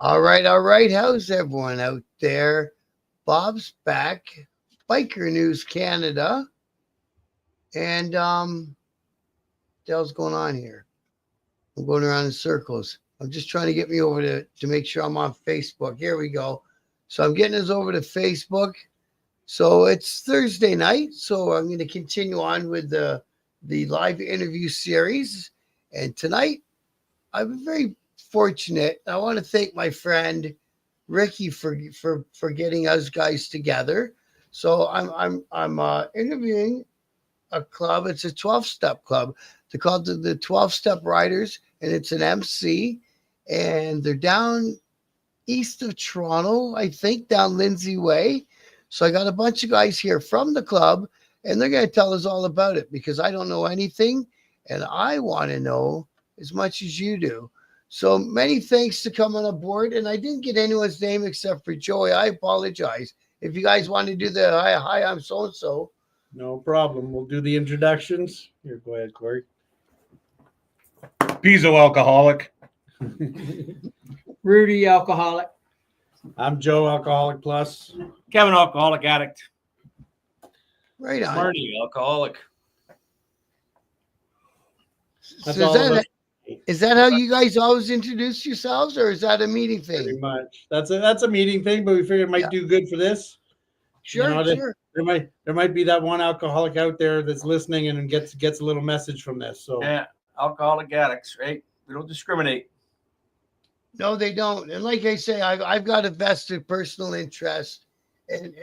All right, all right. How's everyone out there? Bob's back, Biker News Canada, and what the hell's going on here? I'm going around in circles. I'm just trying to get me over to make sure I'm on Facebook. Here we go. So I'm getting us over to Facebook. So it's Thursday night, so I'm going to continue on with the live interview series. And tonight, I'm very fortunate. I want to thank my friend Ricky for getting us guys together. So I'm interviewing a club. It's a 12-step club. They're called the 12-step Riders, and it's an MC, and they're down east of Toronto, I think, down Lindsay Way. So I got a bunch of guys here from the club, and they're going to tell us all about it because I don't know anything, and I want to know as much as you do. So many thanks to coming aboard, and I didn't get anyone's name except for Joey. I apologize. If you guys want to do the hi, I'm so and so. No problem. We'll do the introductions. Here, go ahead, Corey. Piezo alcoholic. Rudy alcoholic. I'm Joe, alcoholic plus. Kevin alcoholic addict. Right on. Marty alcoholic. That's So all of us. is that how you guys always introduce yourselves, or is that a meeting Pretty thing? much. That's a meeting thing, but we figured it might do good for this. Sure, You know, sure. There might be that one alcoholic out there that's listening and gets a little message from this. So Yeah, alcoholic addicts, right? We don't discriminate. No, they don't. And like I say, I've got a vested personal interest in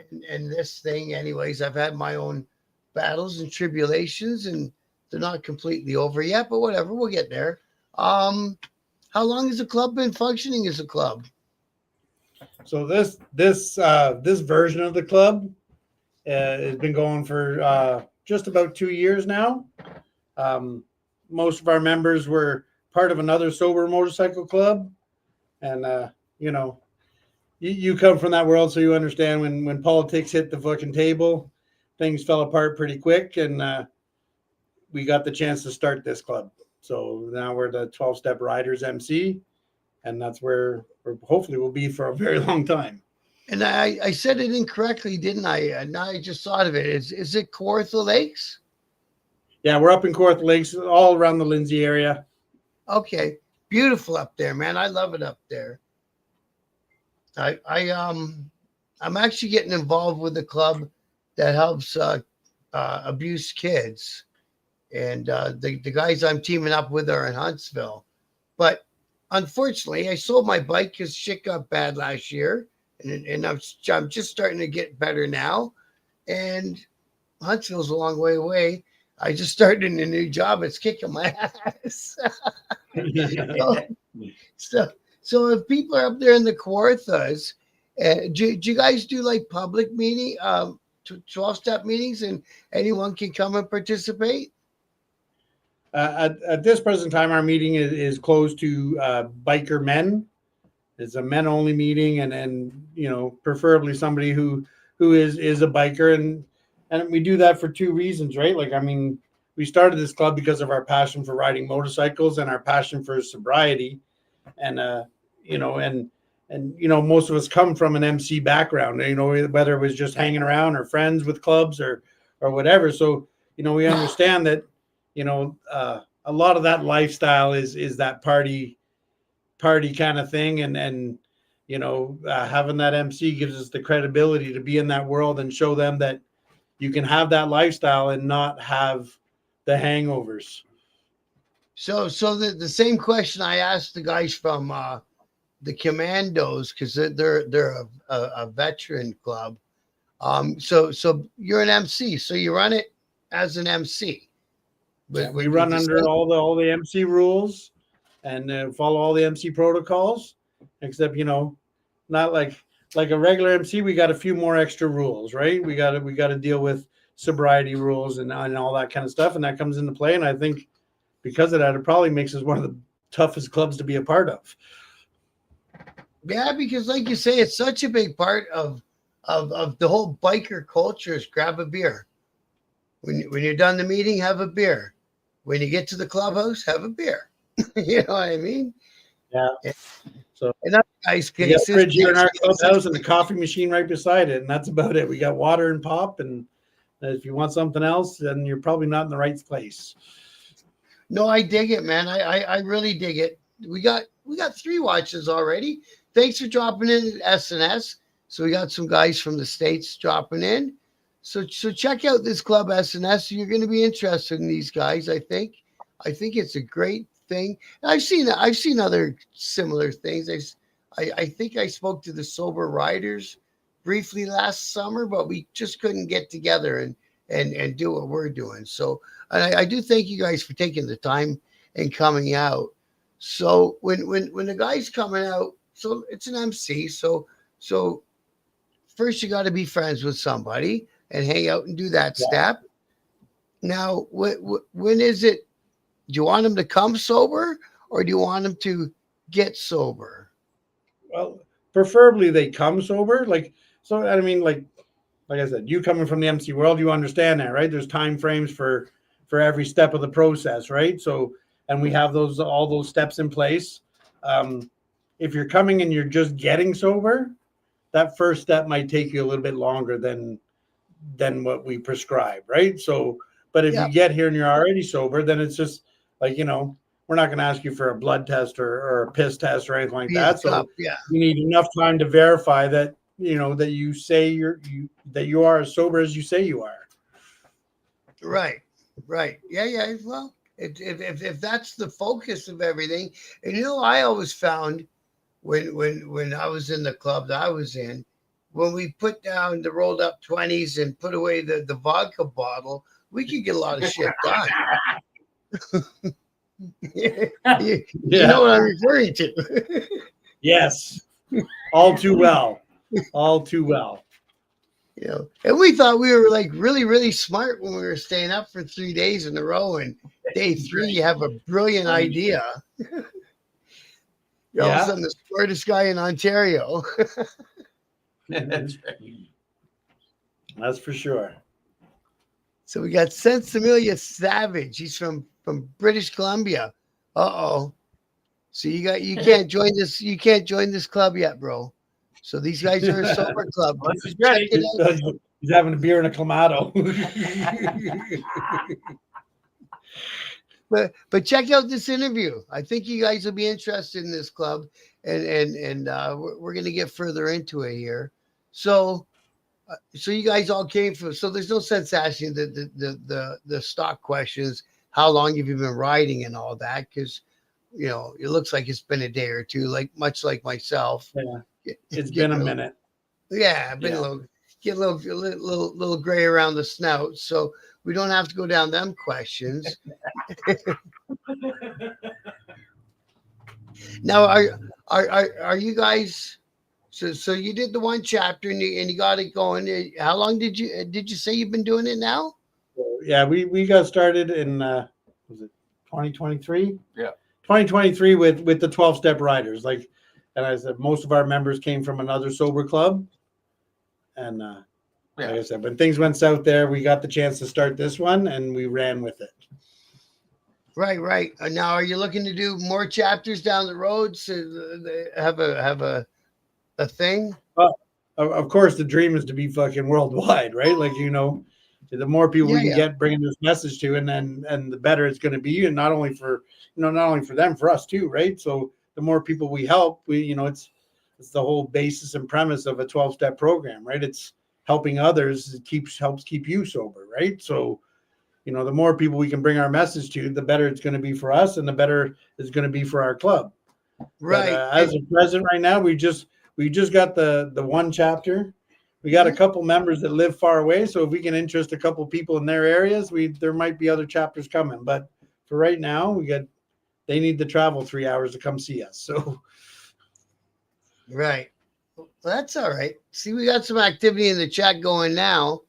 this thing. Anyways, I've had my own battles and tribulations, and they're not completely over yet. But whatever, we'll get there. How long has the club been functioning as a club? So this version of the club has been going for just about 2 years now. Most of our members were part of another sober motorcycle club, and you come from that world, so you understand when politics hit the fucking table, things fell apart pretty quick, and we got the chance to start this club. So now we're the 12-step Riders MC, and that's where we're hopefully will be for a very long time. And I said it incorrectly, didn't I? Now I just thought of it. Is it Kawartha Lakes? Yeah, we're up in Kawartha Lakes, all around the Lindsay area. Okay, beautiful up there, man. I love it up there. I'm actually getting involved with a club that helps abused kids, and the guys I'm teaming up with are in Huntsville. But unfortunately, I sold my bike because shit got bad last year, and I'm just starting to get better now. And Huntsville's a long way away. I just started in a new job. It's kicking my ass. So if people are up there in the Kawarthas, do you guys do like public meeting, 12-step meetings, and anyone can come and participate? At this present time, our meeting is closed to biker men. It's a men-only meeting, and preferably somebody who is a biker, and we do that for two reasons, right? Like, I mean, we started this club because of our passion for riding motorcycles and our passion for sobriety, and most of us come from an MC background, whether it was just hanging around or friends with clubs or whatever. So, we understand that, a lot of that lifestyle is that party kind of thing. And having that MC gives us the credibility to be in that world and show them that you can have that lifestyle and not have the hangovers. So the same question I asked the guys from the Commandos, because they're a veteran club. So you're an MC, so you run it as an MC. But we run under all the MC rules and follow all the MC protocols, except not like a regular MC. We got a few more extra rules, right? We got to deal with sobriety rules and all that kind of stuff, and that comes into play. And I think because of that, it probably makes us one of the toughest clubs to be a part of. Yeah, because like you say, it's such a big part of the whole biker culture is grab a beer. When you're done the meeting, have a beer. When you get to the clubhouse, have a beer. You know what I mean? Yeah. So in other guys' we got a cases, fridge here in our clubhouse and a coffee machine right beside it, and that's about it. We got water and pop, and if you want something else, then you're probably not in the right place. no, I dig it, man. I really dig it. We got 3 watches already. Thanks for dropping in at SNS. So we got some guys from the States dropping in. So check out this club SNS. You're going to be interested in these guys, I think. I think it's a great thing. I've seen other similar things. I think I spoke to the Sober Riders briefly last summer, but we just couldn't get together and do what we're doing. So and I do thank you guys for taking the time and coming out. So when the guy's coming out, so it's an MC. So first you got to be friends with somebody and hang out and do that Yeah. step. Now, when is it? Do you want them to come sober or do you want them to get sober? Well, preferably they come sober. Like, so I mean, like I said, you coming from the MC world, you understand that, right? There's time frames for every step of the process, right? So, and we have all those steps in place. If you're coming and you're just getting sober, that first step might take you a little bit longer than what we prescribe, right? So, but if you Yep. get here and you're already sober, then it's just like, we're not going to ask you for a blood test or a piss test or anything like Be a that. So cup, yeah. you need enough time to verify that that you say that you are as sober as you say you are. Right. Yeah. Well, if that's the focus of everything, and I always found when I was in the club that I was in, when we put down the rolled up 20s and put away the vodka bottle, we could get a lot of shit done. You know what I'm referring to. Yes. All too well. All too well. And we thought we were like really, really smart when we were staying up for 3 days in a row. And day 3, you have a brilliant idea. You're all of a sudden the smartest guy in Ontario. That's right. That's for sure. So we got Sensimilia Savage. He's from British Columbia. Uh-oh. So you can't join this. You can't join this club yet, bro. So these guys are a sober club. Once he's ready. He's having a beer and a Clamato. But check out this interview. I think you guys will be interested in this club, and we're going to get further into it here. So you guys all came from. So there's no sense asking the stock questions. How long have you been riding and all that? Because it looks like it's been a day or two, much like myself. Yeah, it's been a minute. Yeah, I've been a little gray around the snout, so we don't have to go down them questions. Now, are you guys? So you did the one chapter and you got it going. How long did you say you've been doing it now? Yeah, we got started in was it 2023? Yeah, 2023 with the 12 Step Riders. And I said most of our members came from another sober club, and like I said, when things went south there, we got the chance to start this one, and we ran with it. Right. Now, are you looking to do more chapters down the road? So have a thing? Well, of course, the dream is to be fucking worldwide, right? The more people we can get bringing this message to, and the better it's going to be, and not only for them, for us too, right? So the more people we help, it's the whole basis and premise of a 12-step program, right? It's helping others. It helps keep you sober, right? So, the more people we can bring our message to, the better it's going to be for us, and the better it's going to be for our club. Right. But, as of present, right now, we just got the one chapter. We got a couple members that live far away, so if we can interest a couple people in their areas, there might be other chapters coming. But for right now, they need to travel 3 hours to come see us. So, right. Well, that's all right. See, we got some activity in the chat going now.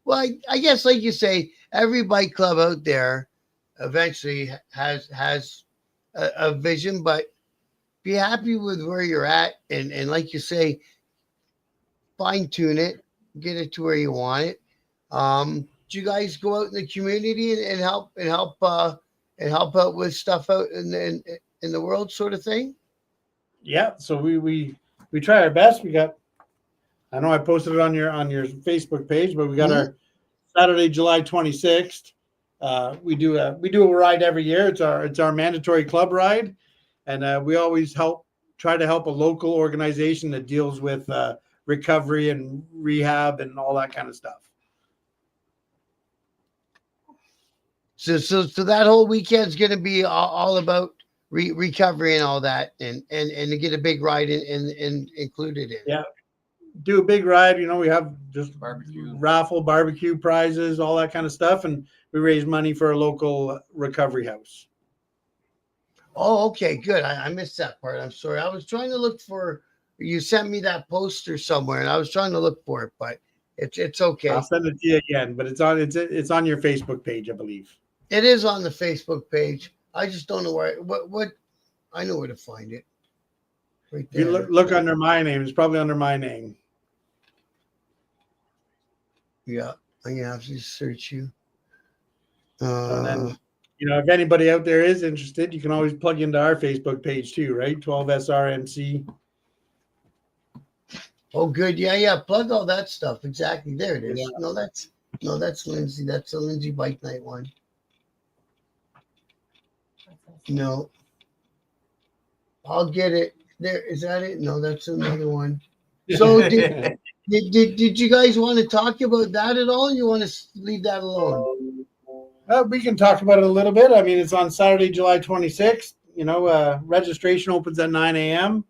Well, I guess, like you say, every bike club out there eventually has a vision, but be happy with where you're at, and like you say, fine tune it, get it to where you want it. Do you guys go out in the community and help out with stuff out in the world, sort of thing? yeah, so we try our best. We got, I know I posted it on your Facebook page, but we got our Saturday, July 26th. We do a ride every year. It's our mandatory club ride, and we always try to help a local organization that deals with recovery and rehab and all that kind of stuff. So that whole weekend's going to be all about recovery and all that, and to get a big ride in included in. Yeah, do a big ride. We have just Barbecue. raffle, barbecue prizes, all that kind of stuff, and we raise money for a local recovery house. Oh, okay, good. I missed that part. I'm sorry. I was trying to look for. You sent me that poster somewhere, and I was trying to look for it, but it's okay. I'll send it to you again, but it's on your Facebook page, I believe. It is on the Facebook page. I just don't know where. What? I know where to find it. Right If you there. look under my name, it's probably under my name. Yeah, I'm gonna have to search you. And then, if anybody out there is interested, you can always plug into our Facebook page too, right? 12SRMC. Oh, good. Yeah. Plug all that stuff. Exactly. There it is. Yeah. No, that's Lindsay. That's a Lindsay Bike Night one. No. I'll get it. There. Is that it? No, that's another one. So did you guys want to talk about that at all? You want to leave that alone? We can talk about it a little bit. I mean, it's on Saturday, July 26th. Registration opens at 9 a.m.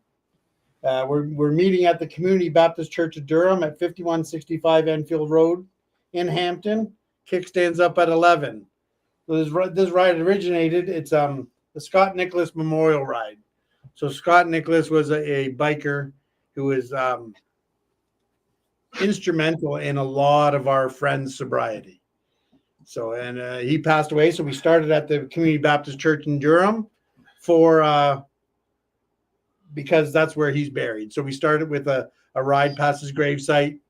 We're meeting at the Community Baptist Church of Durham at 5165 Enfield Road in Hampton. Kickstands up at 11. So this ride originated. It's the Scott Nicholas Memorial Ride. So Scott Nicholas was a biker who was instrumental in a lot of our friends' sobriety. So, and he passed away. So we started at the Community Baptist Church in Durham because that's where he's buried. So we started with a ride past his gravesite,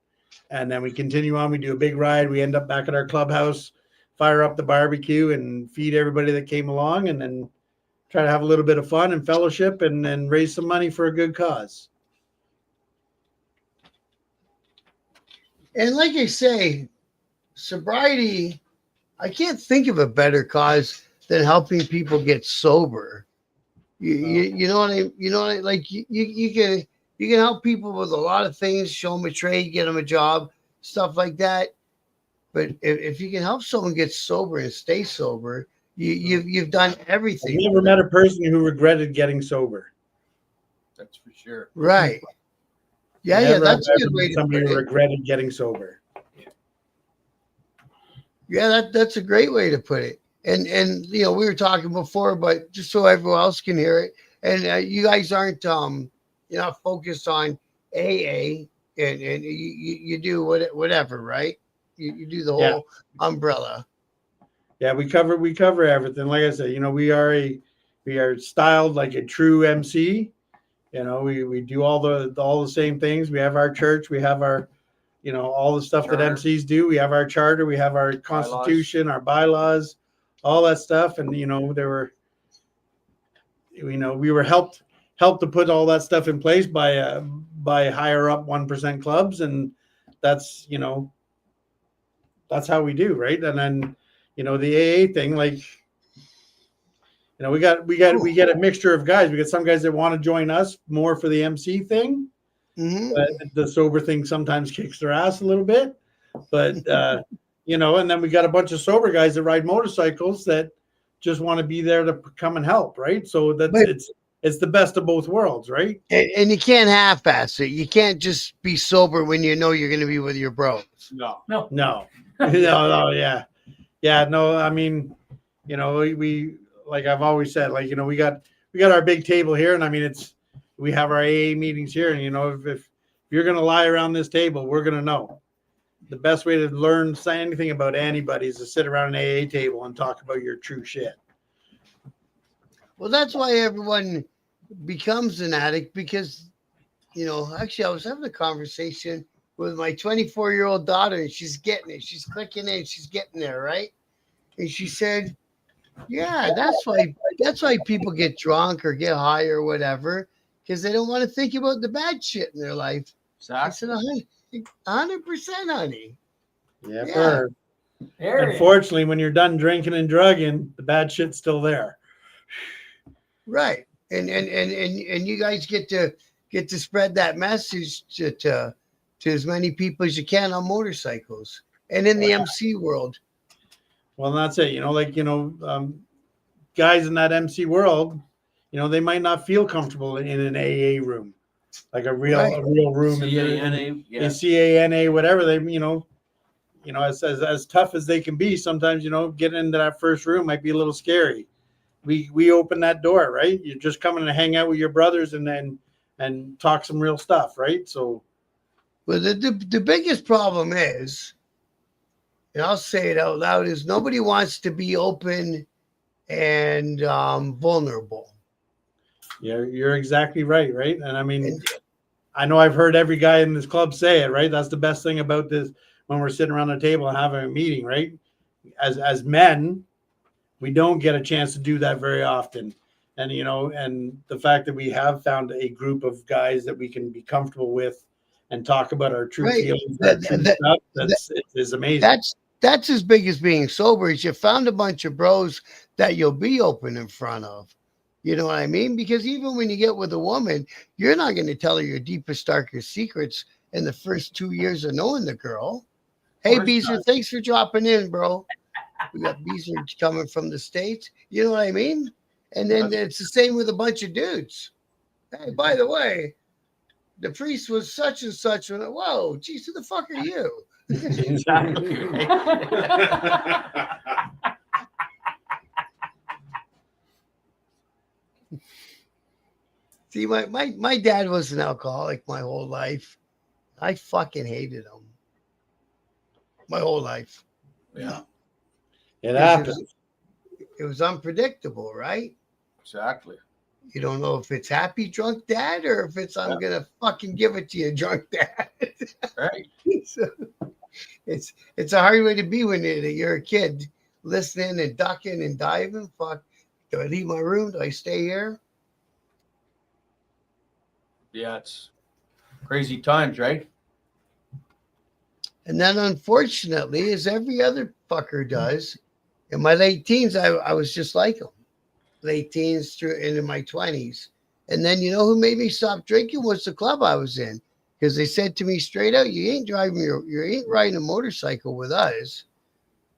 and then we continue on. We do a big ride. We end up back at our clubhouse, fire up the barbecue, and feed everybody that came along, and then try to have a little bit of fun and fellowship, and then raise some money for a good cause. And like I say, sobriety, I can't think of a better cause than helping people get sober. You know what I like. You can help people with a lot of things, show them a trade, get them a job, stuff like that. But if you can help someone get sober and stay sober, you've done everything. I've never met a person who regretted getting sober. That's for sure. Right. Yeah, that's a good way to put somebody who it. regretted getting sober. Yeah, that's a great way to put it. And we were talking before, but just so everyone else can hear it, and you guys aren't focused on AA, and you do whatever, right? You do the whole umbrella. Yeah, we cover everything. Like I said, we are styled like a true MC. We do all the same things. We have our church. We have our, all the stuff Charter. that MCs do. We have our charter. We have our constitution, our bylaws, all that stuff. And we were helped to put all that stuff in place by higher up 1% clubs, and that's how we do, right? And then the AA thing, like. We get a mixture of guys. We got some guys that want to join us more for the MC thing, but the sober thing sometimes kicks their ass a little bit. But and then we got a bunch of sober guys that ride motorcycles that just want to be there to come and help, right? So it's the best of both worlds, right? And you can't half-ass it. You can't just be sober when you know you're going to be with your bros. No. No, yeah, no. I mean, we. Like I've always said, like, we got our big table here, and I mean, we have our AA meetings here, and if you're going to lie around this table, we're going to know. The best way to learn anything about anybody is to sit around an AA table and talk about your true shit. Well, that's why everyone becomes an addict, because, actually I was having a conversation with my 24-year-old daughter, and she's getting it. She's clicking in. She's getting there, right? And she said, yeah, that's why people get drunk or get high or whatever, because they don't want to think about the bad shit in their life. I said, Exactly. 100%, honey. Yeah, Yeah. unfortunately, when you're done drinking and drugging, the bad shit's still there. Right. And you guys get to spread that message to as many people as you can on motorcycles and in the MC world. Well, that's it. Guys in that MC world, they might not feel comfortable in an AA room, like a Right. real room in CANA, yeah. CANA, whatever. They, as tough as they can be, sometimes getting into that first room might be a little scary. We open that door, right? You're just coming to hang out with your brothers and talk some real stuff, right? So, But the biggest problem is, and I'll say it out loud, is nobody wants to be open and vulnerable. yeah, you're exactly right, right? And I mean, And I know I've heard every guy in this club say it, right? That's the best thing about this when we're sitting around the table and having a meeting, right? As men, we don't get a chance to do that very often. And and the fact that we have found a group of guys that we can be comfortable with and talk about our true right, feelings, our that, true that, stuff, that, is amazing. that's as big as being sober. Is you found a bunch of bros that you'll be open in front of. You know what I mean? Because even when you get with a woman, you're not going to tell her your deepest, darkest secrets in the first 2 years of knowing the girl. Hey, course Beezer, thanks for dropping in, bro. We got Beezer coming from the States. You know what I mean? And then it's the same with a bunch of dudes. Hey, by the way, the priest was such and such. Whoa, geez, who the fuck are you? Exactly. See, my dad was an alcoholic my whole life. I fucking hated him my whole life. Yeah, It happens. It was unpredictable, right? exactly. You don't know if it's happy drunk dad or if it's I'm gonna fucking give it to you drunk dad. Right. So it's a hard way to be when you're a kid, listening and ducking and diving. Fuck, do I leave my room? Do I stay here? Yeah, it's crazy times, right? And then, unfortunately, as every other fucker does, in my late teens, I was just like him. Late teens through into my 20s. And then, you know who made me stop drinking was the club I was in. Because they said to me straight out, you ain't you ain't riding a motorcycle with us,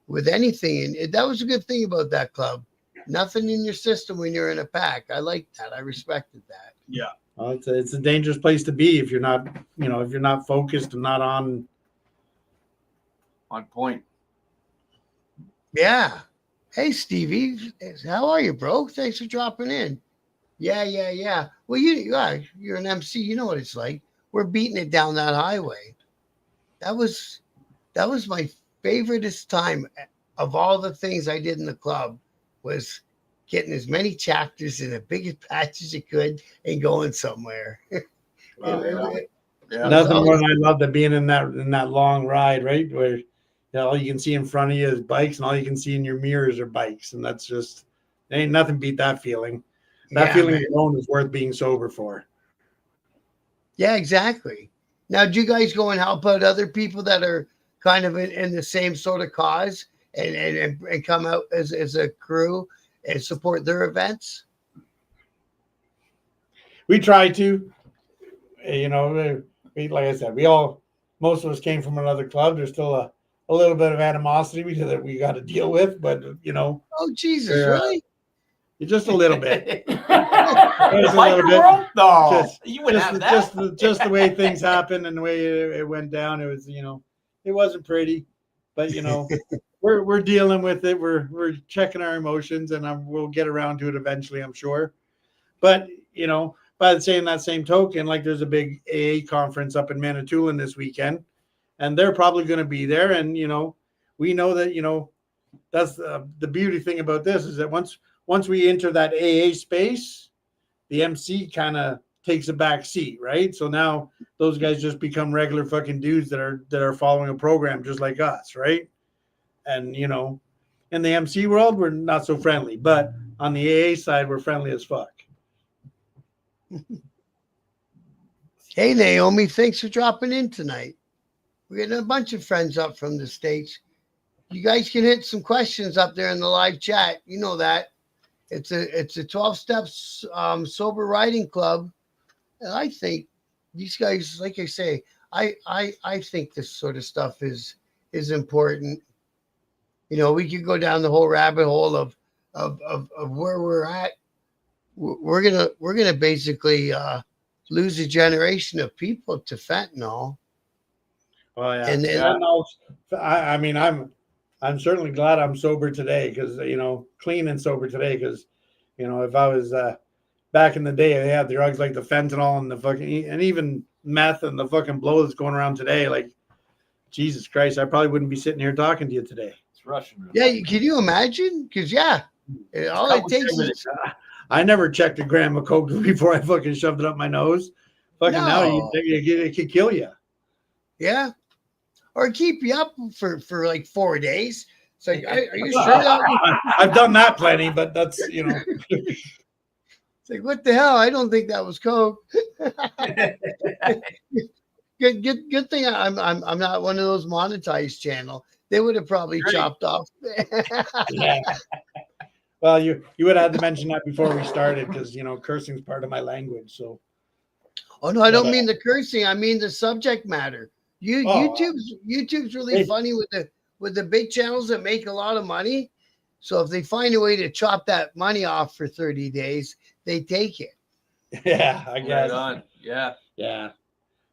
with anything. And that was a good thing about that club. Nothing in your system when you're in a pack. I liked that. I respected that. Yeah. Well, it's a dangerous place to be if you're not, if you're not focused and not on. On point. Yeah. Hey, Stevie, how are you, bro? Thanks for dropping in. Yeah. Well, you're an MC. You know what it's like. We're beating it down that highway. That was my favoriteest time of all the things I did in the club was getting as many chapters in a big patch as you could and going somewhere. Wow, yeah. It was Nothing more always, than I love than being in that long ride, right? Where all you can see in front of you is bikes, and all you can see in your mirrors are bikes, and that's just ain't nothing beat that feeling. That yeah, feeling man. alone is worth being sober for. Yeah, exactly. Now, do you guys go and help out other people that are kind of in the same sort of cause and come out as a crew and support their events? We try to, like I said, most of us came from another club. There's still a little bit of animosity that we got to deal with, but Oh, Jesus, we're, really? just a little bit. It's a like little your bit. world, though. Just, You wouldn't just, have the, that. just the way things happened and the way it went down. It was, it wasn't pretty, but we're dealing with it. We're checking our emotions, and we'll get around to it eventually, I'm sure. But by the same token, like there's a big AA conference up in Manitoulin this weekend, and they're probably going to be there. And we know that that's the beauty thing about this is that once we enter that AA space, the MC kind of takes a back seat, right? So now those guys just become regular fucking dudes that are following a program just like us, right? And in the MC world, we're not so friendly, but on the AA side, we're friendly as fuck. Hey, Naomi, thanks for dropping in tonight. We're getting a bunch of friends up from the States. You guys can hit some questions up there in the live chat. You know that. It's a 12 steps sober riding club. And I think these guys, like I say, I think this sort of stuff is important. You know, we could go down the whole rabbit hole of where we're at. We're gonna basically lose a generation of people to fentanyl. Oh yeah. And then I mean, I'm certainly glad I'm sober today because clean and sober today because if I was back in the day, they had drugs like the fentanyl and the fucking and even meth and the fucking blow that's going around today. Like Jesus Christ, I probably wouldn't be sitting here talking to you today. It's Russian. yeah, can you imagine? Because all it takes is I never checked a gram of coke before I fucking shoved it up my nose. Fucking now it could kill you. yeah, or keep you up for like 4 days. It's like, are you sure that? I've done that plenty, but that's It's like, what the hell? I don't think that was coke. Good thing I'm not one of those monetized channel. They would have probably chopped off. Yeah. Well, you would have had to mention that before we started because cursing is part of my language. So. Oh no, I don't mean the cursing. I mean the subject matter. YouTube's really funny with the big channels that make a lot of money. So if they find a way to chop that money off for 30 days, they take it. Yeah, I guess. Right on. Yeah. Yeah.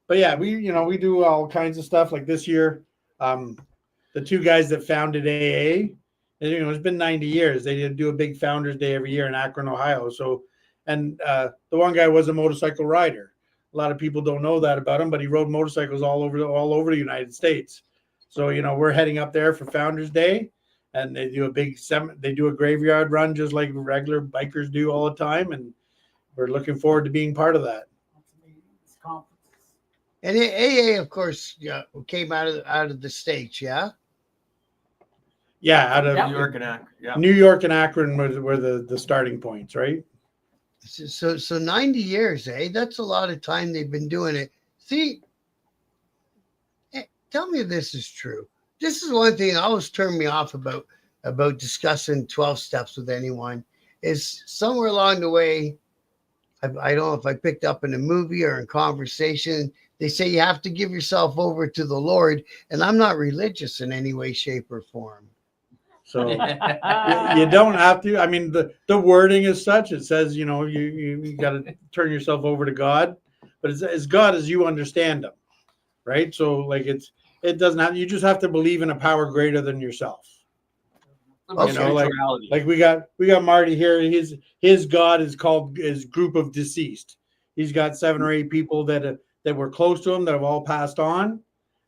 But yeah, we do all kinds of stuff like this year. The two guys that founded AA, it's been 90 years. They did do a big Founders Day every year in Akron, Ohio. So, and the one guy was a motorcycle rider. A lot of people don't know that about him, but he rode motorcycles all over the United States. So, we're heading up there for Founders Day, and they do a graveyard run just like regular bikers do all the time, and we're looking forward to being part of that. And AA, of course, came out of the States, yeah. Yeah, out of New York and Akron. Yeah. New York and Akron were the starting points, right? So 90 years, eh? That's a lot of time they've been doing it. See, tell me if this is true. This is one thing that always turned me off about discussing 12 steps with anyone is somewhere along the way, I don't know if I picked up in a movie or in conversation, they say you have to give yourself over to the Lord, and I'm not religious in any way, shape, or form. So you don't have to. I mean, the wording is such. It says, you got to turn yourself over to God, but it's as God as you understand Him, right? So like it doesn't have. You just have to believe in a power greater than yourself. Like we got Marty here. His God is called group of deceased. He's got 7 or 8 people that were close to him that have all passed on,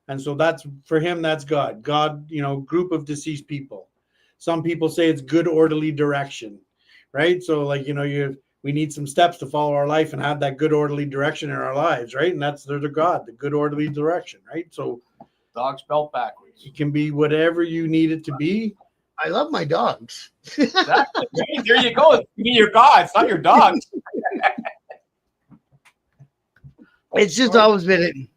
and so that's for him. That's God. God, group of deceased people. Some people say it's good orderly direction, right? So like we need some steps to follow our life and have that good orderly direction in our lives, right? And that's there's a God, the good orderly direction, right? So dog spelled backwards. It can be whatever you need it to be. I love my dogs. Exactly. There you go. It's your God. It's not your dogs. It's just always been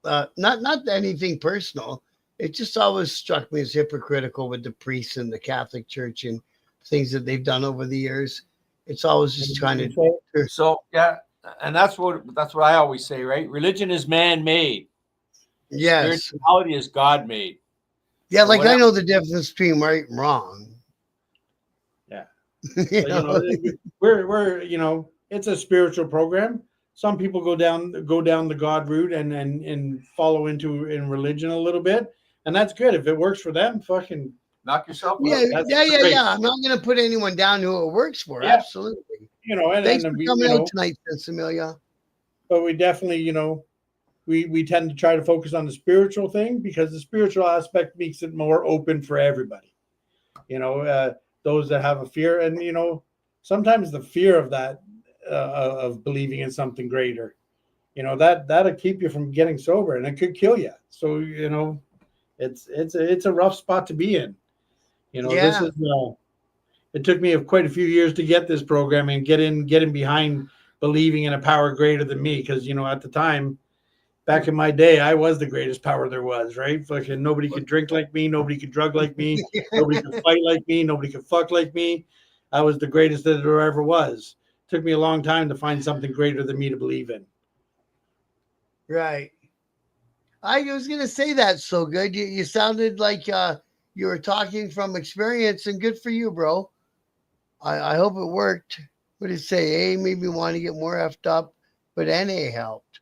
not anything personal. It just always struck me as hypocritical with the priests and the Catholic Church and things that they've done over the years. It's always just trying to. So yeah, and that's what I always say, right? Religion is man-made. Yes. Spirituality is God-made. Yeah, like I know the difference between right and wrong. Yeah. We're it's a spiritual program. Some people go down the God route and follow in religion a little bit, and that's good. If it works for them, fucking knock yourself out. Yeah. I'm not going to put anyone down who it works for. Yeah. Absolutely. Thanks for coming out tonight, Amelia. But we definitely, we tend to try to focus on the spiritual thing because the spiritual aspect makes it more open for everybody. Those that have a fear, and sometimes the fear of that. Of believing in something greater, that'll keep you from getting sober, and it could kill you. So it's a rough spot to be in. This is it took me quite a few years to get this program and get in behind believing in a power greater than me. Because, at the time, back in my day, I was the greatest power there was, right? Fucking nobody could drink like me. Nobody could drug like me. Nobody could fight like me. Nobody could fuck like me. I was the greatest that there ever was. Took me a long time to find something greater than me to believe in. Right. I was going to say that's so good. You sounded like you were talking from experience, and good for you, bro. I hope it worked. What did it say? A made me want to get more effed up, but NA helped.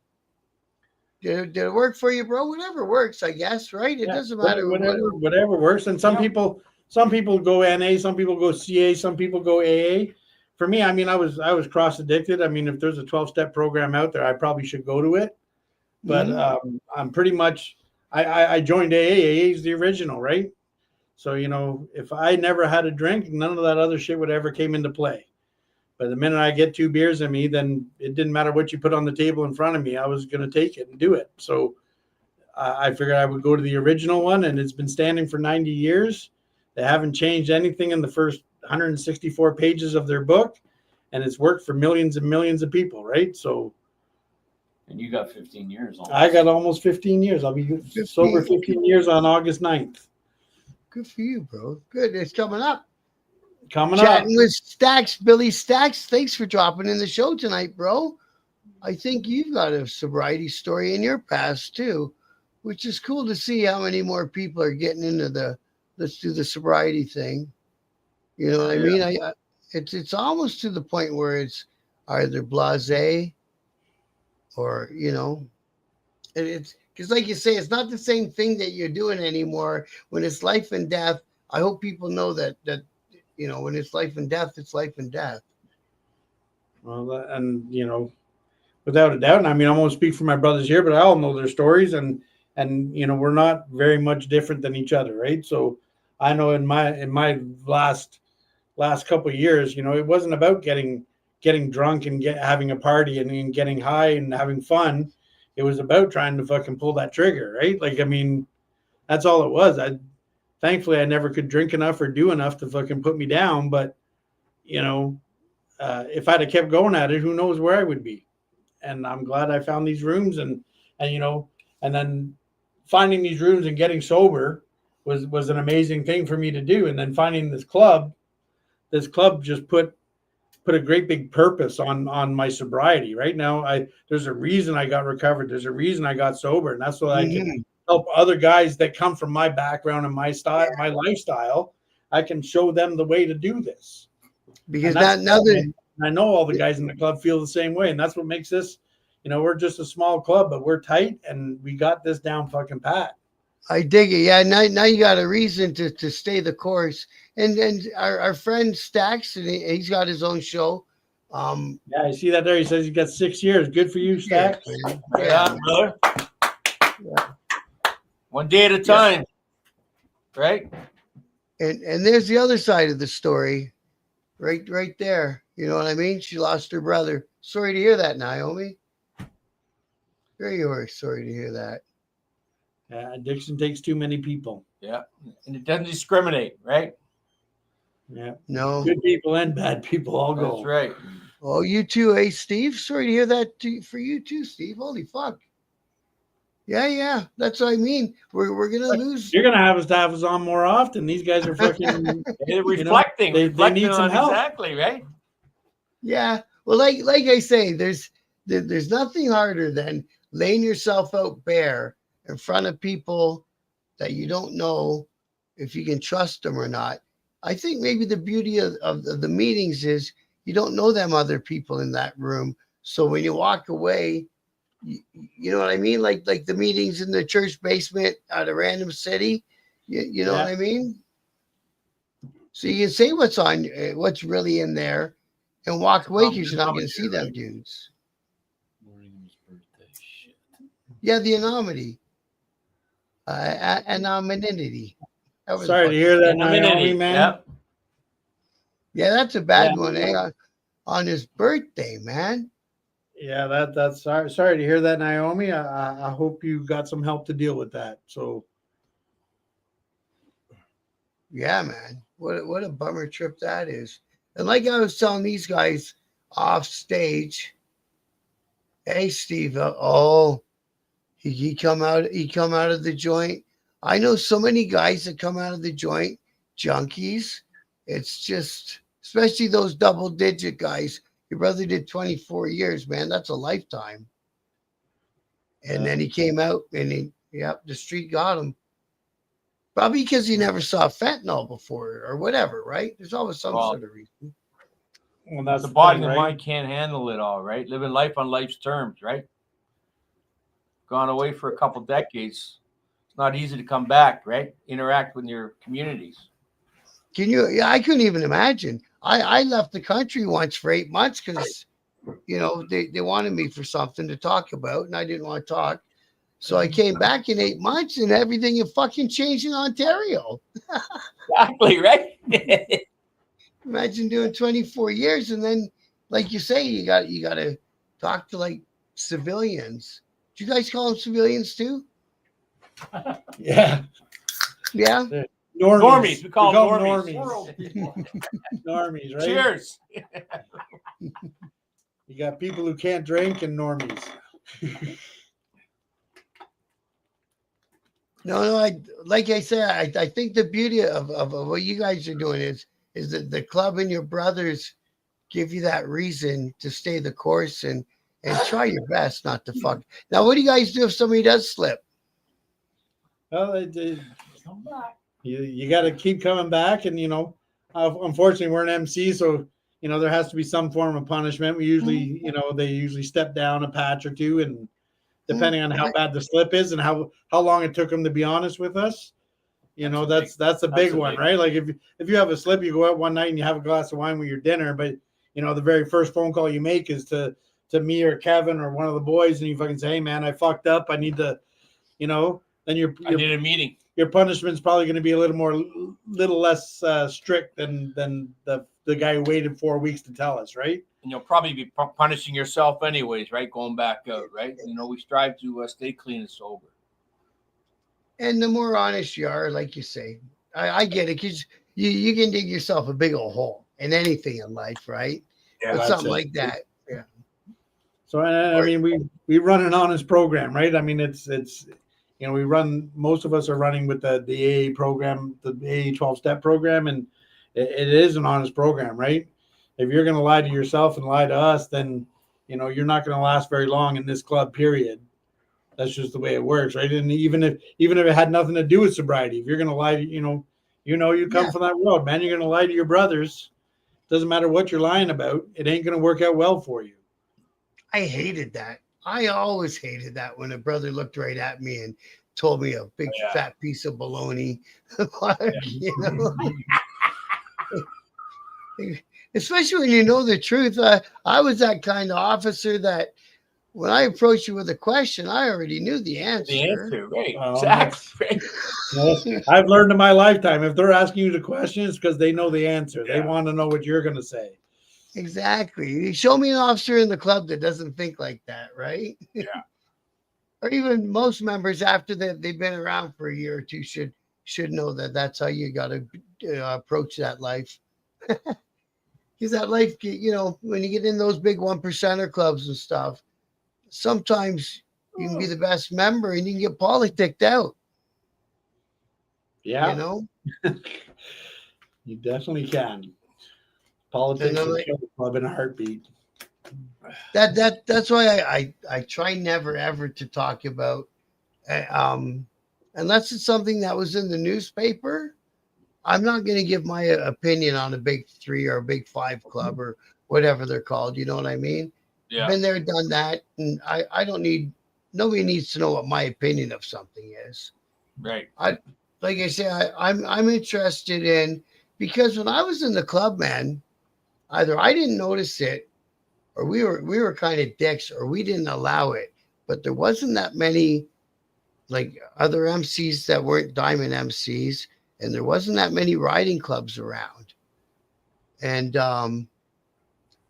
Did it work for you, bro? Whatever works, I guess, right? It doesn't matter. Whatever works. And some people go NA, some people go CA, some people go AA. For me, I was cross addicted. I mean, if there's a 12-step program out there, I probably should go to it. But I'm pretty much I joined AA. AA is the original, right? So if I never had a drink, none of that other shit would ever came into play. But the minute I get 2 beers in me, then it didn't matter what you put on the table in front of me. I was going to take it and do it. So I figured I would go to the original one, and it's been standing for 90 years. They haven't changed anything in the first 164 pages of their book, and it's worked for millions and millions of people, right? So. And you got 15 years. Almost. I got almost 15 years. I'll be sober 15 years on August 9th. Good for you, bro. Good. It's coming up. Chatting with Stacks, Billy Stacks. Thanks for dropping in the show tonight, bro. I think you've got a sobriety story in your past too, which is cool to see how many more people are getting into let's do the sobriety thing. You know what I mean? It's almost to the point where it's either blasé or, it's because, like you say, it's not the same thing that you're doing anymore. When it's life and death, I hope people know that when it's life and death, it's life and death. Well, and without a doubt, and I mean, I won't speak for my brothers here, but I all know their stories, and we're not very much different than each other, right? So I know in my last couple of years, it wasn't about getting drunk and having a party and getting high and having fun. It was about trying to fucking pull that trigger, right? Like, I mean, that's all it was. Thankfully, I never could drink enough or do enough to fucking put me down. But, if I'd have kept going at it, who knows where I would be. And I'm glad I found these rooms and then finding these rooms and getting sober was an amazing thing for me to do. And then finding this club just put a great big purpose on my sobriety. Right now, there's a reason I got recovered. There's a reason I got sober, and that's so I can help other guys that come from my background and my style, my lifestyle. I can show them the way to do this. Because I know all the guys in the club feel the same way, and that's what makes this. We're just a small club, but we're tight, and we got this down fucking pat. I dig it. Yeah, now you got a reason to stay the course. And our friend Stacks, and he's got his own show. Yeah, I see that there. He says he's got 6 years. Good for you, Stacks. Yeah, brother. Yeah. One day at a time, right? And there's the other side of the story, right there. You know what I mean? She lost her brother. Sorry to hear that, Naomi. Very sorry to hear that. Addiction takes too many people. Yeah, and it doesn't discriminate, right? Yeah. No. Good people and bad people all go. That's right. Oh, you too, Steve? Sorry to hear that for you too, Steve. Holy fuck. Yeah. That's what I mean. We're gonna lose. You're gonna have us on more often. These guys are fucking they're reflecting. They need some help. Exactly, right? Yeah. Well, like I say, there's nothing harder than laying yourself out bare in front of people that you don't know if you can trust them or not. I think maybe the beauty of the meetings is you don't know them other people in that room. So when you walk away, you know what I mean? Like the meetings in the church basement at a random city, you know what I mean? So you can say what's really in there and walk away because you're not going to see them dudes. Yeah, the anonymity. Anonymity. Sorry to hear that, Naomi, man. Yep. Yeah, that's a bad one, eh? On his birthday, man. Yeah, that's sorry to hear that, Naomi. I hope you got some help to deal with that. So, yeah, man, what a bummer trip that is. And like I was telling these guys off stage, Hey, Steve. He come out. He come out of the joint. I know so many guys that come out of the joint junkies. It's just, especially those double digit guys. Your brother did 24 years, man. That's a lifetime. And then he came out and yep, the street got him. Probably because he never saw fentanyl before or whatever, right? There's always some Well, sort of reason. Well, that's the the body thing, and right? mind can't handle it all, right? Living life on life's terms, right? Gone away for a couple decades. It's not easy to come back, right? Interact with your communities. Can you? Yeah, I couldn't even imagine. I left the country once for 8 months because they wanted me for something to talk about, and I didn't want to talk. So I came back in 8 months, and everything had fucking changed in Ontario. Exactly, right? Imagine doing 24 years, and then, like you say, you got to talk to like civilians. Do you guys call them civilians too? Yeah. Yeah. Normies. We call them normies. normies. Normies, right? Cheers. You got people who can't drink and normies. No. Like I said, I think the beauty of what you guys are doing is that the club and your brothers give you that reason to stay the course and try your best not to fuck. Now, what do you guys do if somebody does slip? Well, you got to keep coming back, and unfortunately, we're an MC, so there has to be some form of punishment. We usually, they usually step down a patch or two, and depending on how bad the slip is and how long it took them to be honest with us, that's a big one, right? Like if you have a slip, you go out one night and you have a glass of wine with your dinner, but the very first phone call you make is to me or Kevin or one of the boys, and you fucking say, "Hey man, I fucked up. I need to," then I need a meeting. Your punishment's probably going to be a little less strict than the guy who waited 4 weeks to tell us, right? And you'll probably be punishing yourself anyways, right? Going back out, right? We strive to stay clean and sober. And the more honest you are, like you say, I get it, because you can dig yourself a big old hole in anything in life, right? Yeah, But something like that. Yeah. So I mean, we run an honest program, right? I mean, it's we run. Most of us are running with the AA program, the AA 12-step program, and it is an honest program, right? If you're going to lie to yourself and lie to us, then you're not going to last very long in this club. Period. That's just the way it works, right? And even if it had nothing to do with sobriety, if you're going to lie, you come from that world, man. You're going to lie to your brothers. Doesn't matter what you're lying about. It ain't going to work out well for you. I hated that. I always hated that when a brother looked right at me and told me a big fat piece of baloney. Especially when you know the truth. I was that kind of officer that when I approached you with a question, I already knew the answer. The answer, right? Exactly. I've learned in my lifetime, if they're asking you the question, it's because they know the answer. Yeah. They want to know what you're going to say. Exactly. You show me an officer in the club that doesn't think like that, right? Yeah. Or even most members after they've been around for a year or two should know that that's how you got to approach that life. Because that life, when you get in those big 1%er clubs and stuff, sometimes you can be the best member and you can get politicked out. Yeah. You definitely can. Politics will kill the club in a heartbeat. That's why I try never ever to talk about unless it's something that was in the newspaper. I'm not going to give my opinion on a big 3 or a big 5 club or whatever they're called. You know what I mean? Yeah. Been there, done that, and I don't need. Nobody needs to know what my opinion of something is. Right. Like I say, I'm interested in, because when I was in the club, man, either I didn't notice it, or we were kind of dicks, or we didn't allow it. But there wasn't that many like other MCs that weren't diamond MCs, and there wasn't that many riding clubs around. And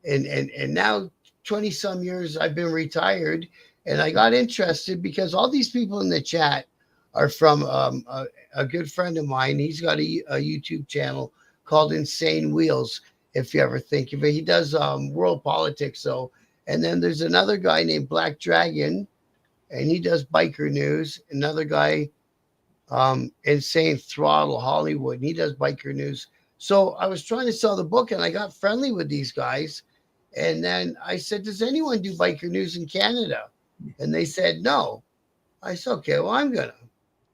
now 20 some years I've been retired, and I got interested because all these people in the chat are from a good friend of mine. He's got a YouTube channel called Insane Wheels. If you ever think of it, he does world politics. So, And then there's another guy named Black Dragon, and he does biker news. Another guy, Insane Throttle Hollywood, and he does biker news. So I was trying to sell the book, and I got friendly with these guys. And then I said, "Does anyone do biker news in Canada?" And they said no. I said, "Okay, well, I'm gonna."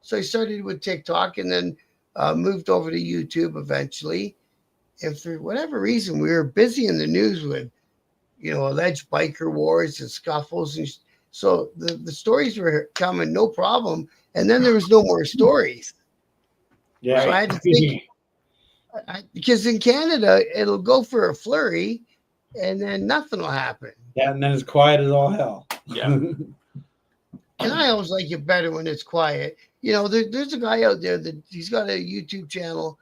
So I started with TikTok, and then moved over to YouTube eventually. And for whatever reason, we were busy in the news with, alleged biker wars and scuffles. And so the stories were coming, no problem. And then there was no more stories. Yeah. So I had to think, because in Canada, it'll go for a flurry and then nothing will happen. Yeah, and then it's quiet as all hell. Yeah. And I always like it better when it's quiet. There's a guy out there that he's got a YouTube channel,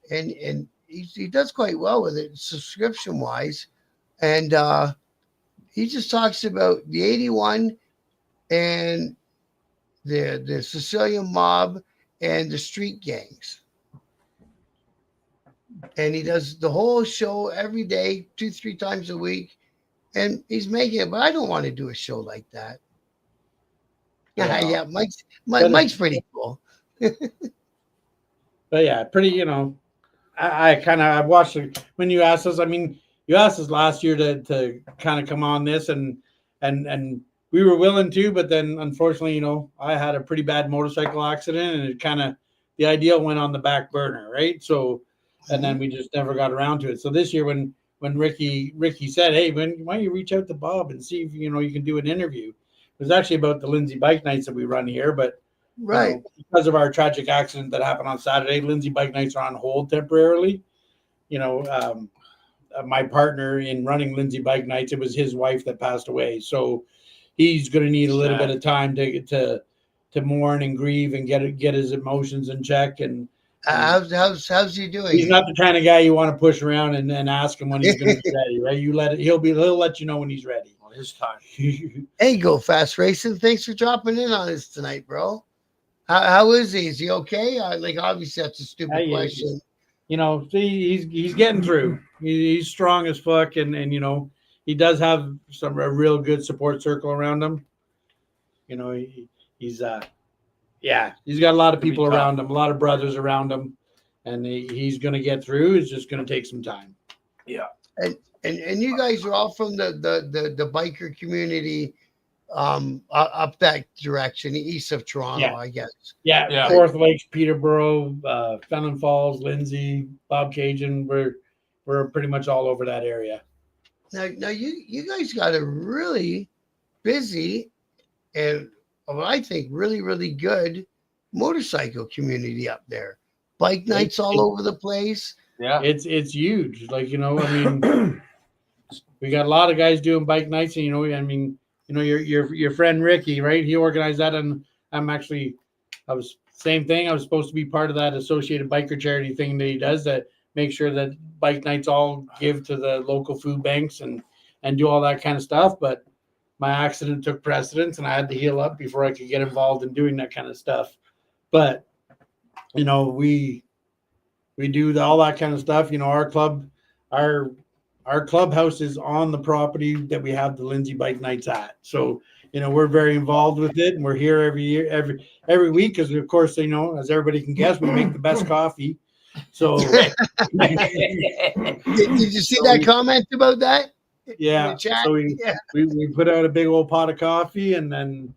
and he does quite well with it subscription wise. And he just talks about the 81 and the Sicilian mob and the street gangs. And he does the whole show every day, 2-3 times a week. And he's making it, but I don't want to do a show like that. Yeah, Mike's pretty cool. But yeah, pretty, I watched it when you asked us. I mean, you asked us last year to kind of come on this, and we were willing to, but then unfortunately, I had a pretty bad motorcycle accident, and it kind of, the idea went on the back burner, right? So, and then we just never got around to it. So this year, when Ricky said, "Hey, why don't you reach out to Bob and see if you can do an interview?" It was actually about the Lindsay Bike Nights that we run here, but right, because of our tragic accident that happened on Saturday, Lindsay Bike Nights are on hold temporarily. My partner in running Lindsay Bike Nights, it was his wife that passed away, so he's going to need a little bit of time to mourn and grieve and get his emotions in check. And how's he doing? He's not the kind of guy you want to push around and ask him when he's going to be ready, right? He'll let you know when he's ready. On his time. Hey, Go Fast Racing, thanks for dropping in on us tonight, bro. How is he? Is he okay? Obviously that's a stupid question. He's getting through. He's strong as fuck, and he does have a real good support circle around him. He's got a lot of people around him, a lot of brothers around him, and he's going to get through. It's just going to take some time. Yeah. And you guys are all from the biker community, up that direction, east of Toronto, I guess. Yeah. Fourth Lakes, Peterborough, Fenelon Falls, Lindsay, Bob Cajun. We're pretty much all over that area. Now you guys got a really busy and I think really, really good motorcycle community up there. Bike nights all over the place. Yeah. It's huge. We got a lot of guys doing bike nights, and your friend Ricky, right? He organized that, and same thing. I was supposed to be part of that Associated Biker charity thing that he does, that make sure that bike nights all give to the local food banks and do all that kind of stuff. But my accident took precedence, and I had to heal up before I could get involved in doing that kind of stuff. But we do all that kind of stuff. Our clubhouse is on the property that we have the Lindsay Bike Nights at. So, we're very involved with it, and we're here every week because, of course, as everybody can guess, we make the best coffee. So, did you see that comment about that? Yeah. So we put out a big old pot of coffee, and then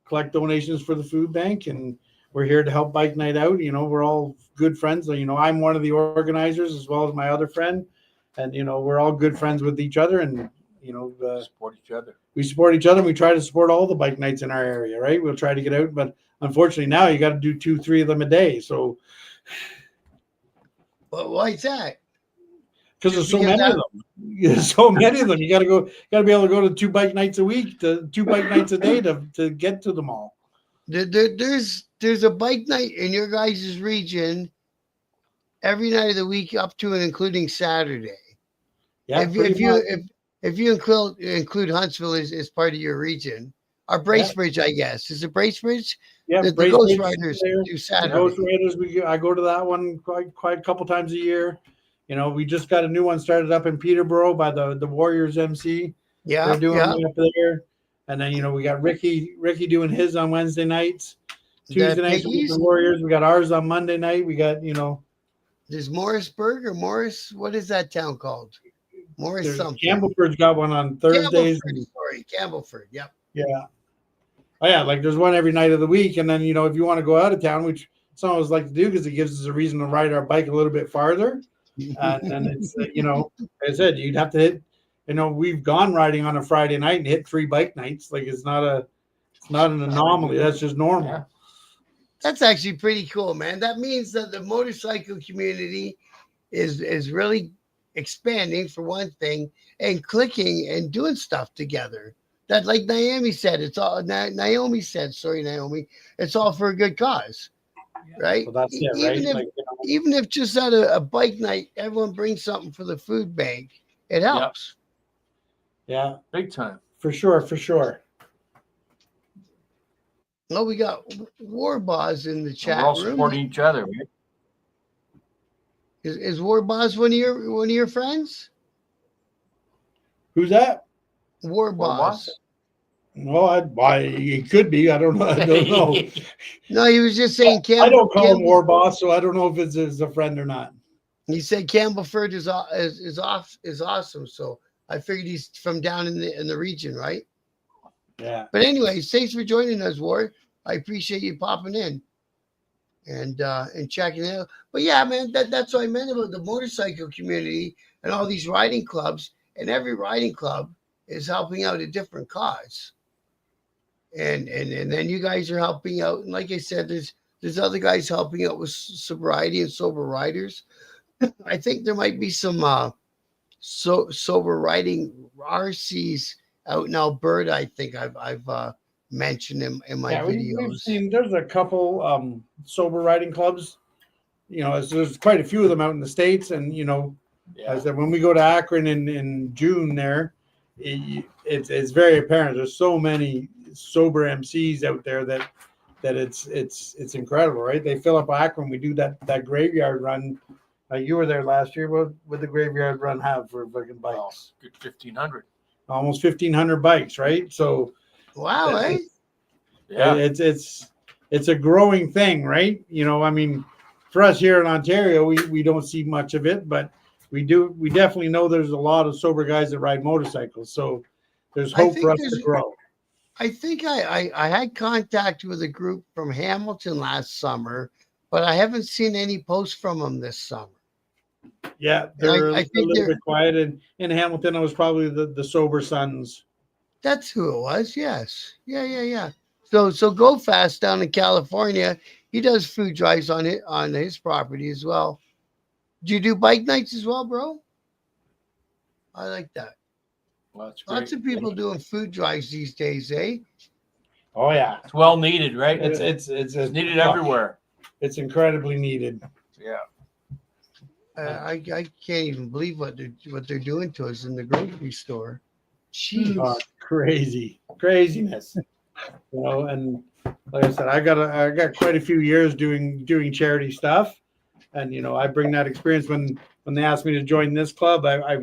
collect donations for the food bank, and we're here to help Bike Night out. We're all good friends. I'm one of the organizers as well as my other friend, and we're all good friends with each other, and support each other. We support each other. And we try to support all the bike nights in our area, right? We'll try to get out, but unfortunately now you got to do 2-3 of them a day. So, well, why is that? Because there's so many of them. There's so many of them. You got to be able to go to 2 bike nights a week, to 2 bike nights a day to get to them all. There's a bike night in your guys' region every night of the week up to and including Saturday. Yeah. If you include Huntsville as part of your region, or Bracebridge, I guess. Is it Bracebridge? Yeah, the Ghost Riders do Saturday. The Ghost Riders, I go to that one quite a couple times a year. You know, we just got a new one started up in Peterborough by the Warriors MC. Yeah, They're doing yeah. one up there. And then, you know, we got Ricky doing his on Wednesday nights. Tuesday The nights with piggies. the Warriors. We got ours on Monday night. We got, you know, There's Morrisburg or Morris. What is that town called? Morris there's something. Campbellford's got one on Thursdays. Campbellford. Sorry, Campbellford. Yep. Yeah. Oh yeah, like there's one every night of the week. And then, you know, if you want to go out of town, which some of us like to do because it gives us a reason to ride our bike a little bit farther. And it's, you know, like I said, you'd have to hit, you know, we've gone riding on a Friday night and hit 3 bike nights. Like it's not an anomaly. That's just normal. Yeah. That's actually pretty cool, man. That means that the motorcycle community is really expanding for one thing and clicking and doing stuff together. That, like Naomi said, it's all Naomi said, sorry, Naomi, it's all for a good cause, right? So that's it, right? Even if Like, you know, even if just at a bike night, everyone brings something for the food bank, it helps. yeah, Big time. for sure, for sure. Oh, we got Warboz in the And chat we're all room. supporting each other, right? Is Warboz one of your friends? Who's that? Warboz. Well, it could be. I don't know. I don't know. No, he was just saying I don't call him Campbell. War Boss, so I don't know if it's a friend or not. He said Campbellford is awesome. So I figured he's from down in the region, right? Yeah. But anyway, thanks for joining us, Ward. I appreciate you popping in and checking it out. But yeah, man, that's what I meant about the motorcycle community and all these riding clubs. And every riding club is helping out a different cause. And then you guys are helping out. And like I said, there's other guys helping out with sobriety and sober riders. I think there might be some sober riding RCs out in Alberta. I think I've mentioned in my We've videos. seen there's a couple sober riding clubs. You know, there's quite a few of them out in the States. And, you know, I said, when we go to Akron in June there, it's very apparent. There's so many sober MCs out there that it's incredible, right? They fill up Akron. We do that graveyard run. You were there last year. What would the graveyard run have for fucking bikes? Good 1,500. Almost 1,500 bikes, right? So Wow, eh? Yeah. it's a growing thing, right? You know, I mean, for us here in Ontario, we don't see much of it, but we definitely know there's a lot of sober guys that ride motorcycles. So there's hope for us to grow. I think I had contact with a group from Hamilton last summer, but I haven't seen any posts from them this summer. Yeah, they're a little bit quiet. And in Hamilton, it was probably the Sober Sons. That's who it was. Yes. Yeah. So Go Fast down in California, he does food drives on his property as well. Do you do bike nights as well, bro? I like that. Well, that's Lots great. of people doing food drives these days, eh? Oh yeah, It's well needed, right? It's needed everywhere. It's incredibly needed. Yeah. I can't even believe what they're doing to us in the grocery store. Jeez. Craziness. You know, and like I said, I got quite a few years doing charity stuff, and you know, I bring that experience when they asked me to join this club. I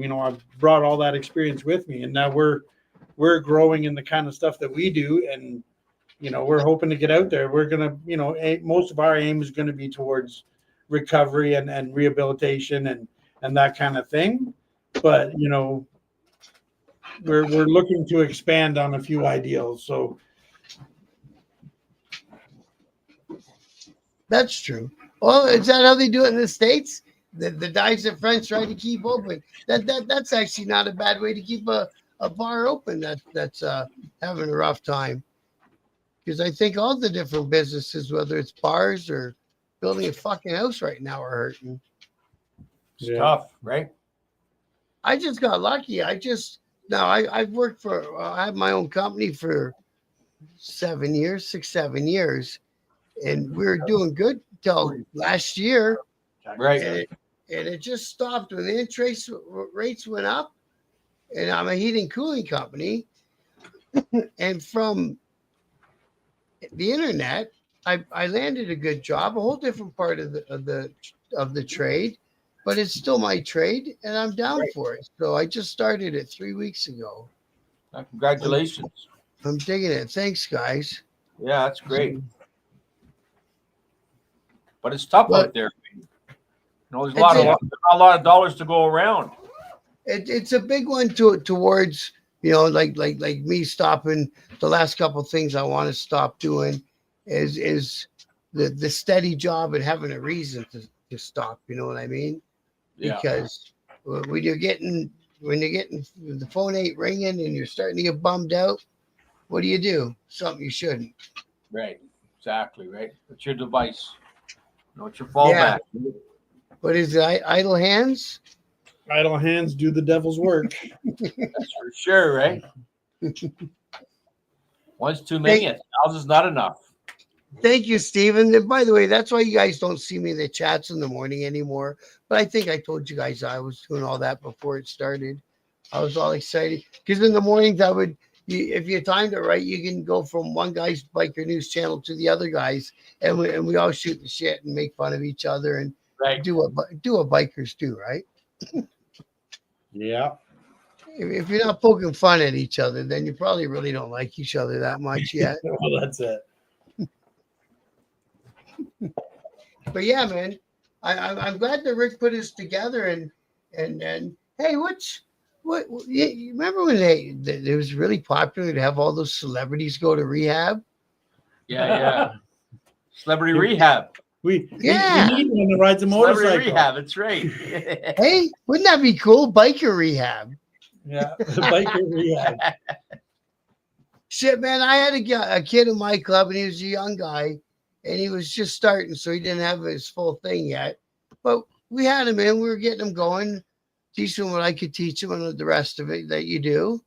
brought all that experience with me, and now we're growing in the kind of stuff that we do, and you know, we're hoping to get out there. We're gonna, you know, most of our aim is going to be towards recovery and rehabilitation and that kind of thing. But you know, we're looking to expand on a few ideals. So That's true. Well, is that how they do it in the States? The dives that French try to keep open. That's actually not a bad way to keep a bar open that's having a rough time. Because I think all the different businesses, whether it's bars or building a fucking house right now, are hurting. It's tough, right? I just got lucky. I've worked for I have my own company for 7 years, 6-7 years, and we were doing good till last year. Right. And it just stopped when the interest rates went up. And I'm a heating cooling company, and from the internet, I landed a good job, a whole different part of the trade, but it's still my trade, and I'm down Right. for it. So I just started it 3 weeks ago. Congratulations. I'm digging it. Thanks, guys. Yeah, that's great. But it's tough But out there. You know, there's it's a lot of dollars to go around. it's a big one towards like me stopping. The last couple of things I want to stop doing is the steady job and having a reason to stop. You know what I mean? Yeah. Because when you're getting the phone ain't ringing and you're starting to get bummed out, what do? Something you shouldn't. Right. Exactly. Right. It's your device. You know, it's your Yeah. fallback. What is it? Idle hands? Idle hands do the devil's work. That's for sure. Right. One's too Thank, many. A thousand's not enough. thank you, Stephen. And by the way, that's why you guys don't see me in the chats in the morning anymore. But I think I told you guys I was doing all that before it started. I was all excited because in the mornings if you timed it right, you can go from one guy's biker news channel to the other guy's, and we all shoot the shit and make fun of each other and Right. do what bikers do, right? Yeah. If you're not poking fun at each other, then you probably really don't like each other that much yet. Well, that's it. But yeah, man, I'm glad that Rick put us together and hey, you remember when it was really popular to have all those celebrities go to rehab? Yeah. Celebrity rehab. We Yeah. need one that rides a motorcycle. Celebrity rehab. That's right. Hey, wouldn't that be cool? Biker rehab. Yeah, the biker rehab. Shit, man, I had a kid in my club, and he was a young guy, and he was just starting, so he didn't have his full thing yet. But we had him in. We were getting him going, teaching him what I could teach him, and the rest of it that you do.